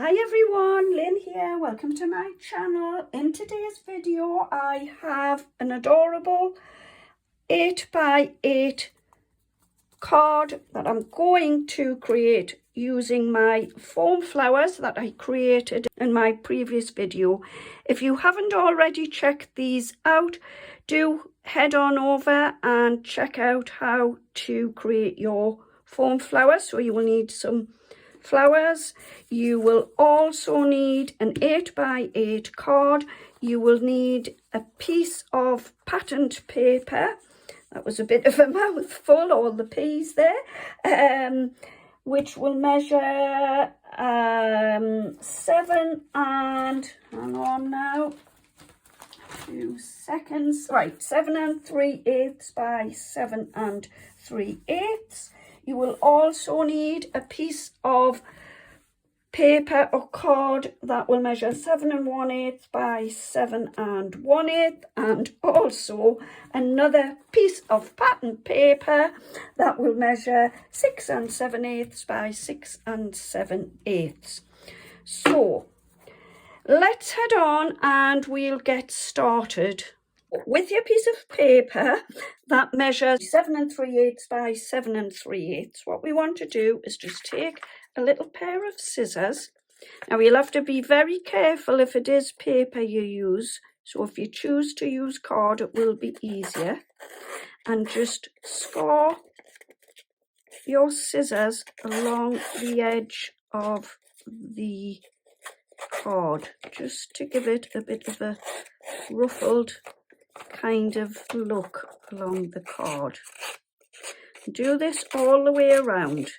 Hi everyone, Lynn here. Welcome to my channel. In today's video I have an adorable 8x8 card that I'm going to create using my foam flowers that I created in my previous video. If you haven't already checked these out, do head on over and check out how to create your foam flowers. So you will need some flowers. You will also need an 8x8 card. You will need a piece of patterned paper. That was a bit of a mouthful, all the P's there, which will measure 7 and, hang on now, 2 seconds, right, 7 3/8 by 7 3/8. You will also need a piece of paper or card that will measure 7 1/8 by 7 1/8, and also another piece of patterned paper that will measure 6 7/8 by 6 7/8. So let's head on and we'll get started. With your piece of paper that measures 7 3/8 by 7 3/8, what we want to do is just take a little pair of scissors. Now you'll have to be very careful if it is paper you use, so if you choose to use card it will be easier, and just score your scissors along the edge of the card just to give it a bit of a ruffled kind of look along the card. Do this all the way around.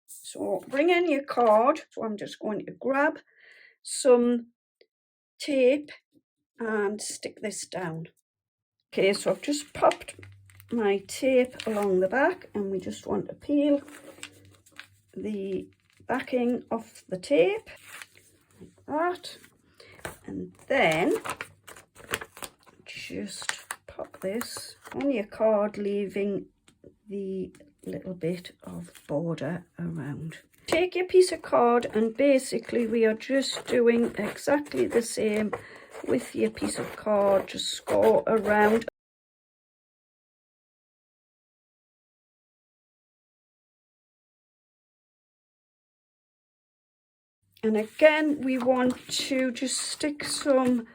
So bring in your card. So I'm just going to grab some tape and stick this down. Okay, so I've just popped my tape along the back, and we just want to peel the backing off the tape like that, and then just pop this on your card, leaving the little bit of border around. Take your piece of card, and basically we are just doing exactly the same with your piece of card. Just score around. And again, we want to just stick some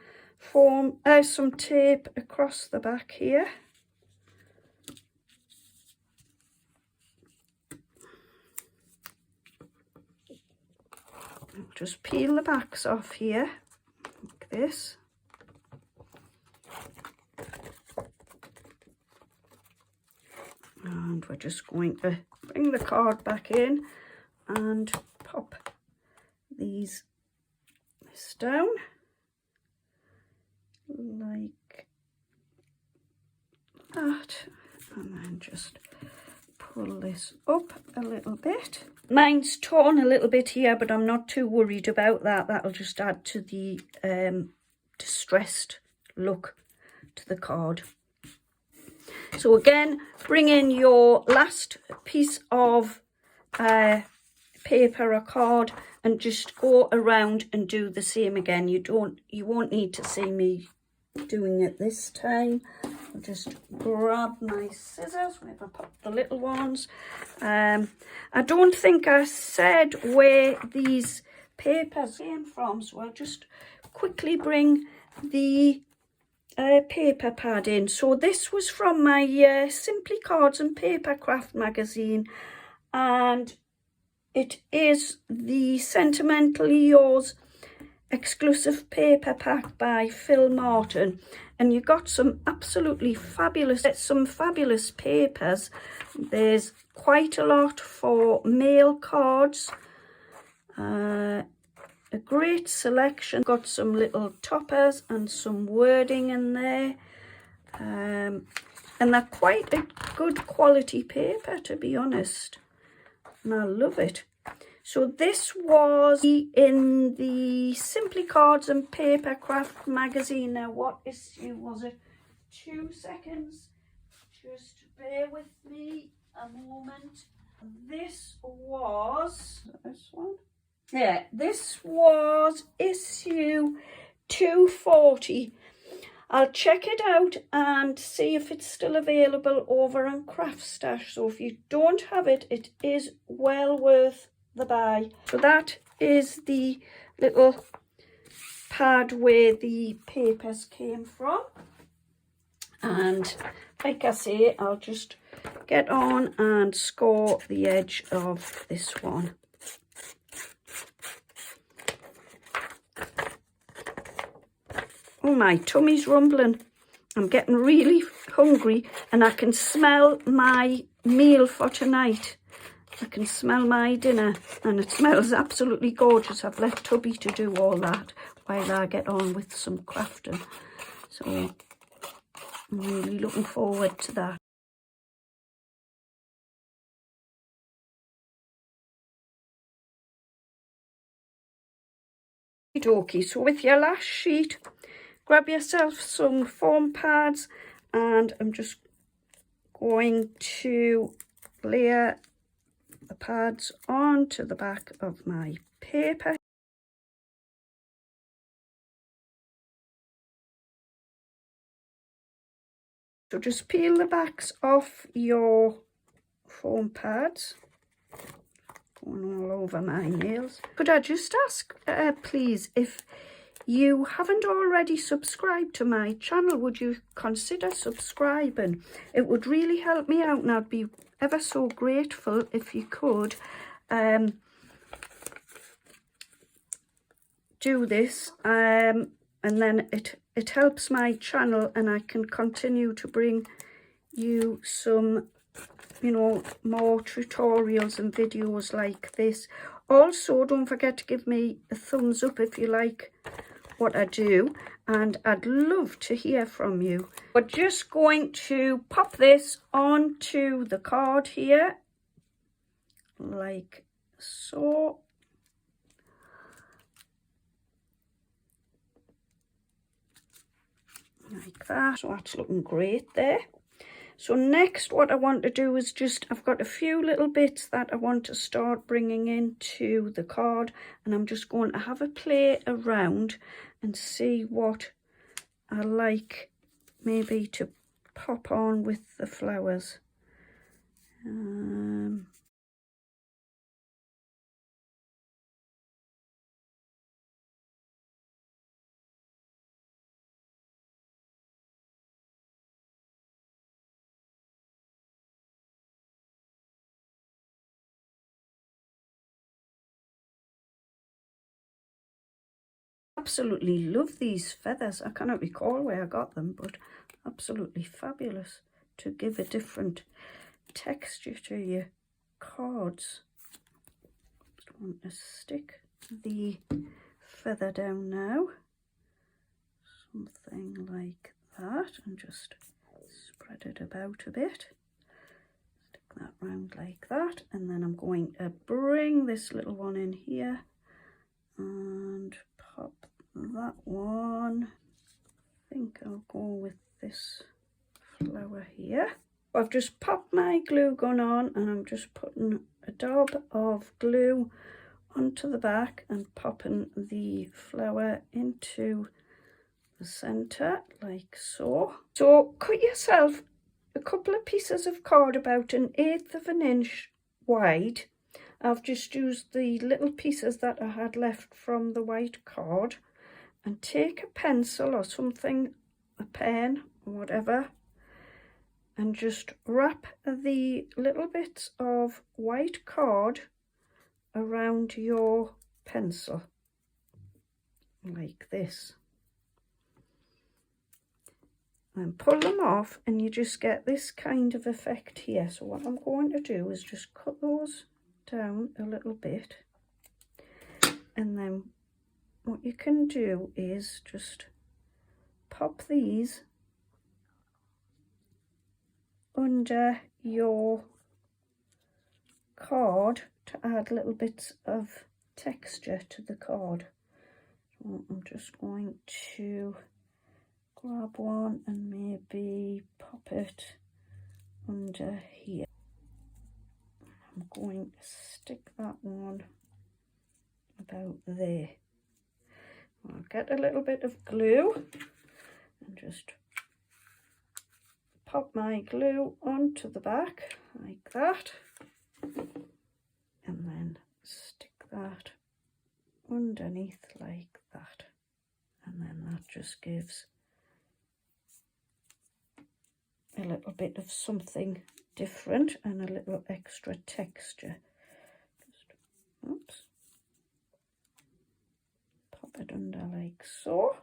some tape across the back here. Just peel the backs off here, like this. And we're just going to bring the card back in and pop this down like that, and then just pull this up a little bit. Mine's torn a little bit here, but I'm not too worried about that. That'll just add to the distressed look to the card. So again, bring in your last piece of paper or card and just go around and do the same again. You won't need to see me doing it this time. I'll just grab my scissors. Maybe I'll pop the little ones. I don't think I said where these papers came from, so I'll just quickly bring the paper pad in. So this was from my Simply Cards and Papercraft magazine, and it is the Sentimentally Yours exclusive paper pack by Phil Martin, and you got some absolutely fabulous papers. There's quite a lot for mail cards, a great selection. Got some little toppers and some wording in there, and they're quite a good quality paper, to be honest, and I love it. So this was in the Simply Cards and Papercraft magazine. Now what issue was it? 2 seconds, just bear with me. a moment. This was this one. Yeah, this was issue 240. I'll check it out and see if it's still available over on Craft Stash. So if you don't have it, it is well worth the buy. So that is the little pad where the papers came from. And like I say, I'll just get on and score the edge of this one. Oh, my tummy's rumbling. I'm getting really hungry and I can smell my meal for tonight. I can smell my dinner and it smells absolutely gorgeous. I've left Tubby to do all that while I get on with some crafting. So I'm really looking forward to that. Okay, so with your last sheet, grab yourself some foam pads and I'm just going to layer the pads onto the back of my paper. So just peel the backs off your foam pads. Going all over my nails. Could I just ask, please, if you haven't already subscribed to my channel, would you consider subscribing? It would really help me out and I'd be ever so grateful if you could do this. And then it helps my channel and I can continue to bring you some, you know, more tutorials and videos like this. Also, don't forget to give me a thumbs up if you like what I do, and I'd love to hear from you. We're just going to pop this onto the card here, like so. Like that. So that's looking great there. So next what I want to do is I've got a few little bits that I want to start bringing into the card, and I'm just going to have a play around and see what I like maybe to pop on with the flowers. Absolutely love these feathers. I cannot recall where I got them, but absolutely fabulous to give a different texture to your cards. Just want to stick the feather down now, something like that, and just spread it about a bit. Stick that round like that, and then I'm going to bring this little one in here and pop that one. I think I'll go with this flower here. I've just popped my glue gun on and I'm just putting a dab of glue onto the back and popping the flower into the center like so. So cut yourself a couple of pieces of card about 1/8 of an inch wide. I've just used the little pieces that I had left from the white card, and take a pencil or something, a pen or whatever, and just wrap the little bits of white card around your pencil like this, and pull them off and you just get this kind of effect here. So what I'm going to do is just cut those down a little bit, and then what you can do is just pop these under your card to add little bits of texture to the card. So I'm just going to grab one and maybe pop it under here. I'm going to stick that one about there. I'll get a little bit of glue and just pop my glue onto the back like that, and then stick that underneath like that, and then that just gives a little bit of something different and a little extra texture. Just, oops, pop it under like so.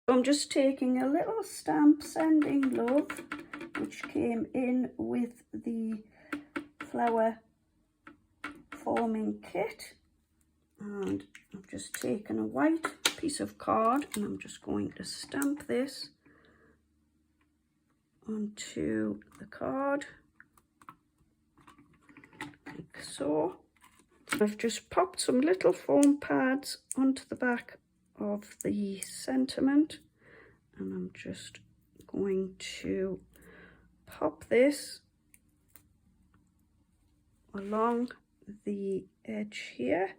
I'm just taking a little stamp, Sending Love, which came in with the flower forming kit, and I've just taken a white piece of card and I'm just going to stamp this onto the card like so. I've just popped some little foam pads onto the back of the sentiment, and I'm just going to pop this along the edge here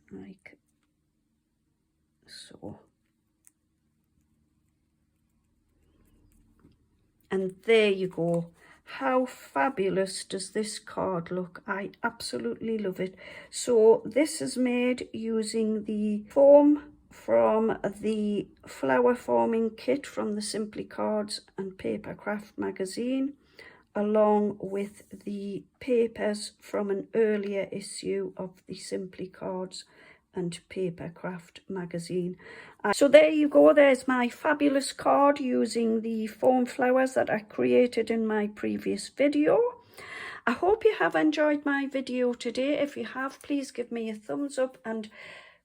like so. And there you go. How fabulous does this card look? I absolutely love it. So this is made using the foam from the flower forming kit from the Simply Cards and Papercraft magazine, along with the papers from an earlier issue of the Simply Cards and Papercraft magazine. So there you go, there's my fabulous card using the foam flowers that I created in my previous video. I hope you have enjoyed my video today. If you have, please give me a thumbs up and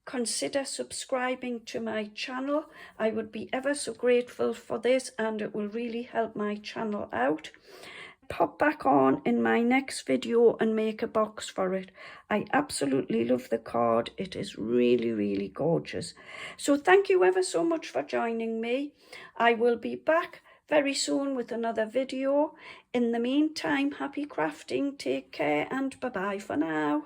consider subscribing to my channel. I would be ever so grateful for this, and it will really help my channel out. Pop back on in my next video and make a box for it. I absolutely love the card. It is really, really gorgeous. So thank you ever so much for joining me. I will be back very soon with another video. In the meantime, happy crafting, take care, and bye-bye for now.